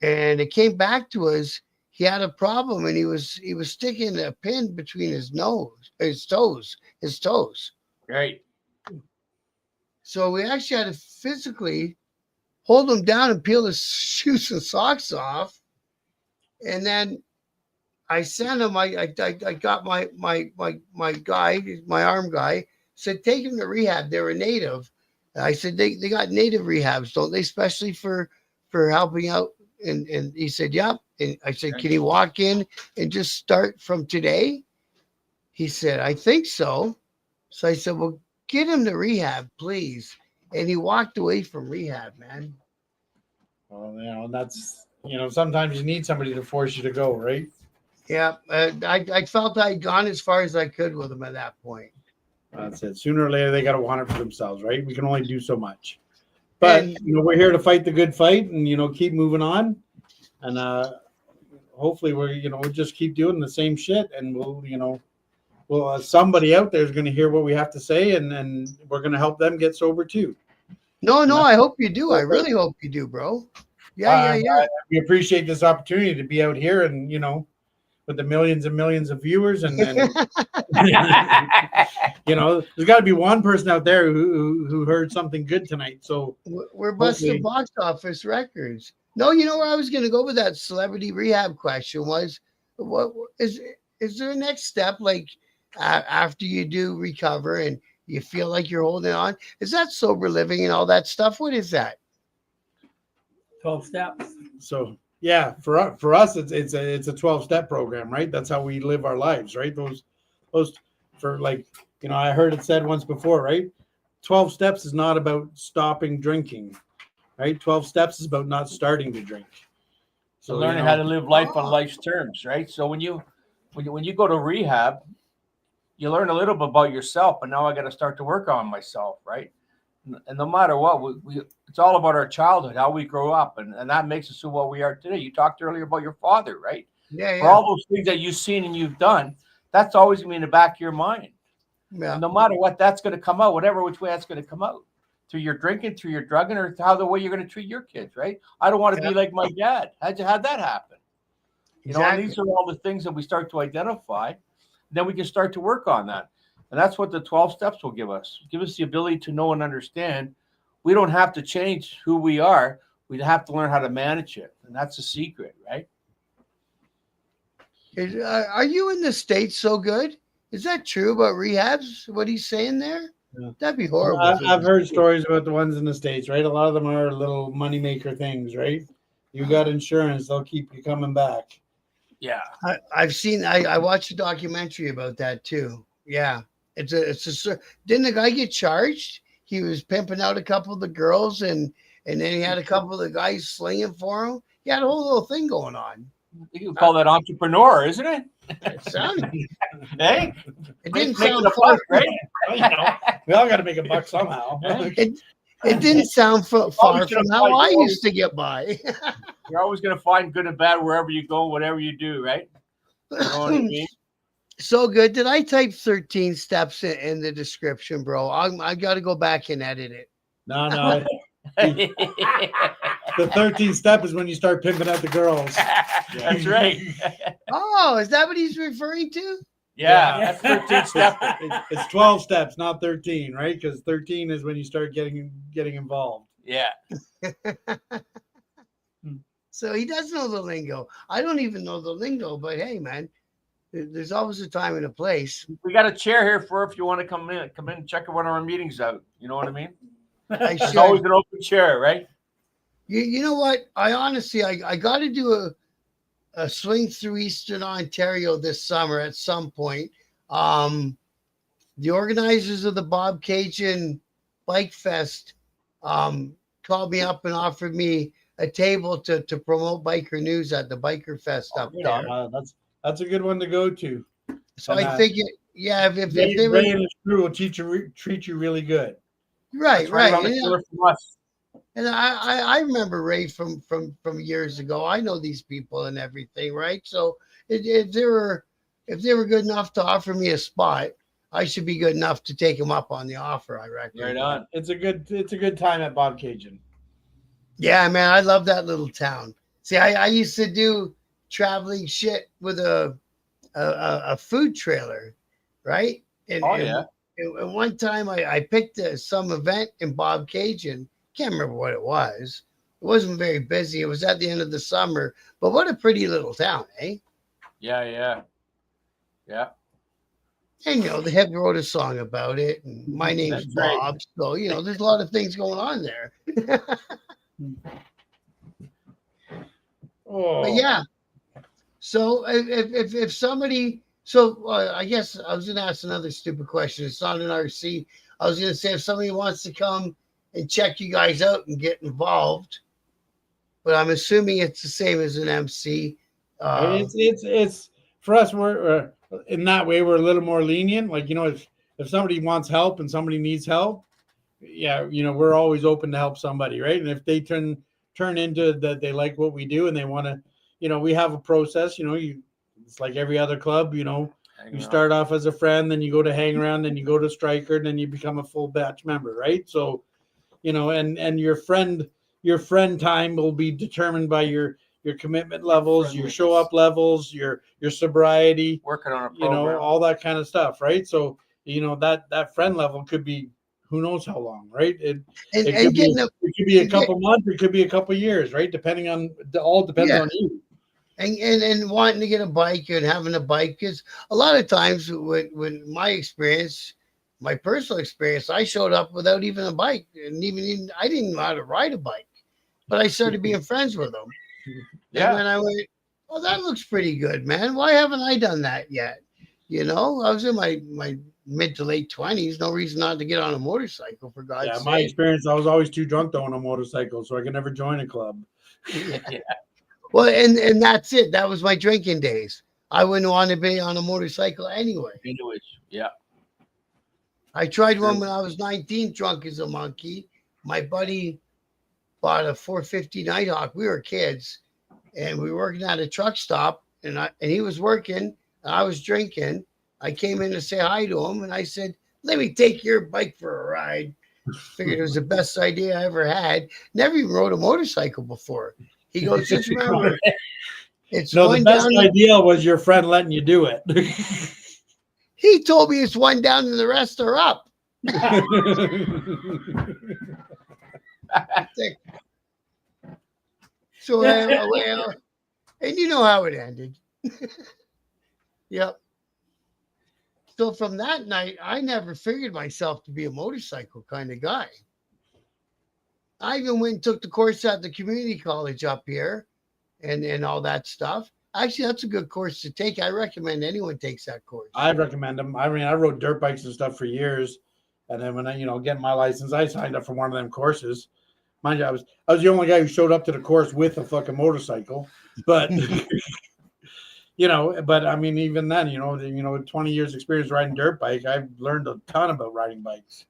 And it came back to us. He had a problem, and he was sticking a pin between his toes. Right. So we actually had to physically hold him down and peel his shoes and socks off. And then I sent him. I got my guy, my arm guy, said take him to rehab. They were native. I said they got native rehabs, don't they? Especially for helping out. And he said, yep. And I said, can he walk in and just start from today? He said, I think so. So I said, well, get him to rehab, please. And he walked away from rehab, man. Well, that's sometimes you need somebody to force you to go, right? Yeah, I felt I'd gone as far as I could with him at that point. That's it. Sooner or later, they got to want it for themselves, right? We can only do so much. But we're here to fight the good fight, and keep moving on, and hopefully we'll just keep doing the same shit, and we'll somebody out there is going to hear what we have to say, and we're going to help them get sober too. No, I hope you do. I really hope you do, bro. Yeah. We appreciate this opportunity to be out here, and with the millions and millions of viewers, and there's got to be one person out there who heard something good tonight. So we're busting box office records. No, you know where I was going to go with that celebrity rehab question was, what is there a next step, like after you do recover and you feel like you're holding on? Is that sober living and all that stuff? What is that? 12 steps. So yeah, for us, it's a 12-step program, right? That's how we live our lives, right? Those for I heard it said once before, right? 12 steps is not about stopping drinking, right? 12 steps is about not starting to drink. So learning how to live life on life's terms, right? So when you go to rehab, you learn a little bit about yourself, but now I got to start to work on myself, right? And no matter what, it's all about our childhood, how we grow up, and that makes us who what we are today. You talked earlier about your father, right? Yeah. For all those things that you've seen and you've done, that's always going to be in the back of your mind. Yeah. And no matter what, that's going to come out, which way that's going to come out. Through your drinking, through your drugging, or how the way you're going to treat your kids, right? I don't want to be like my dad. How'd that happen? Exactly. And these are all the things that we start to identify. Then we can start to work on that. And that's what the 12 steps will give us. Give us the ability to know and understand. We don't have to change who we are. We have to learn how to manage it. And that's the secret, right? Are you in the States so good? Is that true about rehabs? What he's saying there? That'd be horrible. I've heard stories about the ones in the States, right? A lot of them are little moneymaker things, right? You got insurance, they'll keep you coming back. Yeah. I watched a documentary about that too. Yeah. Didn't the guy get charged? He was pimping out a couple of the girls and then he had a couple of the guys slinging for him. He had a whole little thing going on. You can call that entrepreneur, isn't it? It sounded, Hey, it didn't making sound a far. buck, right? Well, we all got to make a buck somehow. It didn't sound far from how I used to get by. You're always going to find good and bad wherever you go, whatever you do, right? You know what I mean? So good. Did I type 13 steps in the description, bro? I got to go back and edit it. No. The 13th step is when you start pimping out the girls. That's right. Oh, is that what he's referring to? Yeah, that's 13 step. It's 12 steps, not 13, right? Because 13 is when you start getting involved. Yeah. So he does know the lingo. I don't even know the lingo, but hey, man, there's always a time and a place. We got a chair here for if you want to come in and check one of our meetings out. You know what I mean? I There's should. always an open chair, right? You know what? I honestly, I got to do a swing through Eastern Ontario this summer at some point. The organizers of the Bob Cajun Bike Fest called me up and offered me a table to promote biker news at the Biker Fest up there. That's a good one to go to. So I think, if they were Ray and his crew will treat you really good. right. Around the corner from us. And I remember Ray from years ago. I know these people and everything, right? So if they were good enough to offer me a spot, I should be good enough to take them up on the offer. I reckon. Right on. It's a good time at Bob Cajun. Yeah, man, I love that little town. See, I used to do traveling shit with a food trailer, right? And one time I picked some event in Bob Cajun. Can't remember what it was. It wasn't very busy. It was at the end of the summer. But what a pretty little town, eh? Yeah. And, the head wrote a song about it. And my name's That's right. Bob. So, there's a lot of things going on there. But yeah. So if somebody, I guess I was going to ask another stupid question. It's not an RC. I was going to say if somebody wants to come and check you guys out and get involved, but I'm assuming it's the same as an MC. It's for us. We're in that way we're a little more lenient. Like if somebody wants help and somebody needs help, we're always open to help somebody, right? And if they turn into that they like what we do and they want to, we have a process. It's like every other club. You start off as a friend, then you go to hang around, then you go to striker, and then you become a full batch member, right? So. And your friend time will be determined by your commitment levels, your show up levels, your sobriety, working on a program, all that kind of stuff, right? So that friend level could be who knows how long, right? It could be a couple months, it could be a couple years, right? Depending on on you. And wanting to get a bike and having a bike, because a lot of times when my experience. My personal experience, I showed up without even a bike, and even I didn't know how to ride a bike, but I started being friends with them. Yeah. And then I went, "Oh, that looks pretty good, man. Why haven't I done that yet?" I was in my mid to late 20s. No reason not to get on a motorcycle, for God's sake. Yeah, my experience, I was always too drunk to own a motorcycle, so I could never join a club. Yeah. Well, and that's it. That was my drinking days. I wouldn't want to be on a motorcycle anyway. Anyways, yeah. I tried one when I was 19, drunk as a monkey. My buddy bought a 450 Nighthawk. We were kids, and we were working at a truck stop, and he was working, and I was drinking. I came in to say hi to him, and I said, "Let me take your bike for a ride." Figured it was the best idea I ever had. Never even rode a motorcycle before. He goes, "Just remember, the best idea was your friend letting you do it." He told me it's one down and the rest are up. So, and you know how it ended. Yep. So from that night, I never figured myself to be a motorcycle kind of guy. I even went and took the course at the community college up here and all that stuff. Actually, that's a good course to take. I recommend anyone takes that course. I recommend them. I mean, I rode dirt bikes and stuff for years, and then when I, getting my license, I signed up for one of them courses. Mind you, I was the only guy who showed up to the course with a fucking motorcycle, but but I mean, even then, 20 years experience riding dirt bike, I've learned a ton about riding bikes.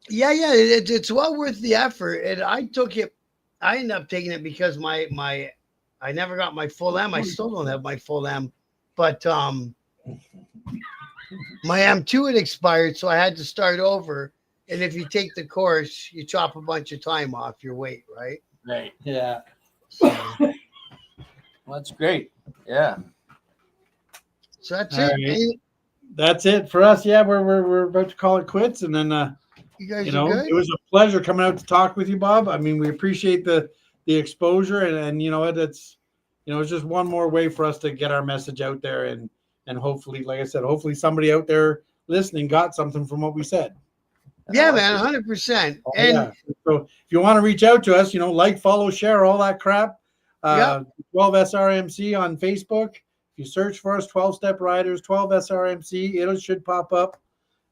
Yeah, it's well worth the effort. And I took it. I ended up taking it because I never got my full M. I still don't have my full M, but my M2 had expired, so I had to start over. And if you take the course, you chop a bunch of time off your weight, right? Right. Yeah. Well, that's great. Yeah. So that's All it. right. Hey, That's it for us. Yeah, we're about to call it quits, and then you guys are good. it was a pleasure coming out to talk with you, Bob. I mean, we appreciate the exposure, and it's just one more way for us to get our message out there, and hopefully, like I said, hopefully somebody out there listening got something from what we said. Yeah, man, 100%. And yeah. So if you want to reach out to us, like, follow, share, all that crap. 12SRMC on Facebook. If you search for us, 12 Step Riders, 12SRMC, it should pop up.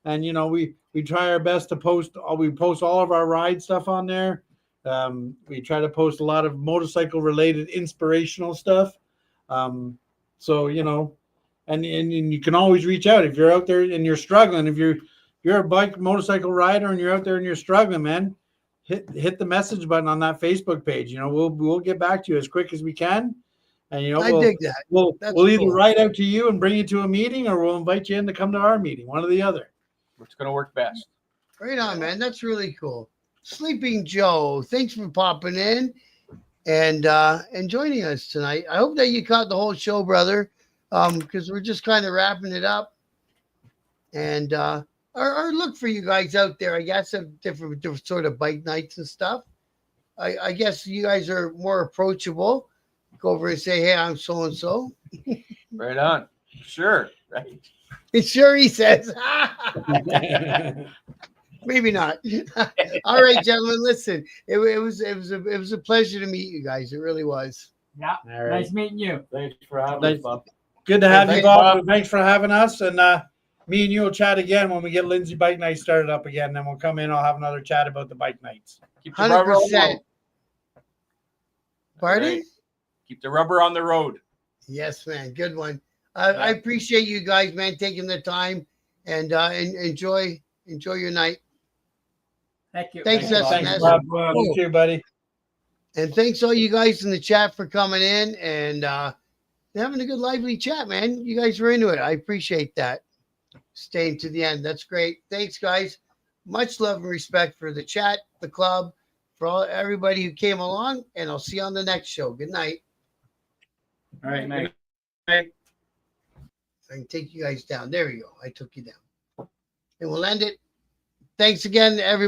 And we try our best to post. We post all of our ride stuff on there. We try to post a lot of motorcycle related inspirational stuff. So and you can always reach out if you're out there and you're struggling. If you're a motorcycle rider and you're out there and you're struggling, man, hit the message button on that Facebook page. We'll get back to you as quick as we can. And I dig that. We'll either cool. write out to you and bring you to a meeting, or we'll invite you in to come to our meeting. One or the other. It's going to work best. Right on, man. That's really cool. Sleeping Joe, thanks for popping in and joining us tonight. I hope that you caught the whole show, brother, because we're just kind of wrapping it up. And or look for you guys out there, I guess, of different sort of bike nights and stuff. I guess you guys are more approachable. Go over and say, hey, I'm so-and-so. Right on. Sure. Right. Sure, he says. Maybe not. All right, gentlemen. Listen, it was a pleasure to meet you guys. It really was. Yeah. Right. Nice meeting you. Thanks for having us, Bob. Good to have you, Thanks, Bob. Thanks for having us. And me and you will chat again when we get Lindsay Bike Night started up again. Then we'll come in. I'll have another chat about the bike nights. Keep the rubber on the 100%. road. Pardon? Right. Keep the rubber on the road. Yes, man. Good one. I appreciate you guys, man, taking the time and enjoy your night. Thank you. Thanks, Thanks, Bob. You too, buddy. And thanks all you guys in the chat for coming in and having a good, lively chat, man. You guys were into it. I appreciate that. Staying to the end. That's great. Thanks, guys. Much love and respect for the chat, the club, for everybody who came along, and I'll see you on the next show. Good night. All right, night. I can take you guys down. There we go. I took you down. And we'll end it. Thanks again, everybody.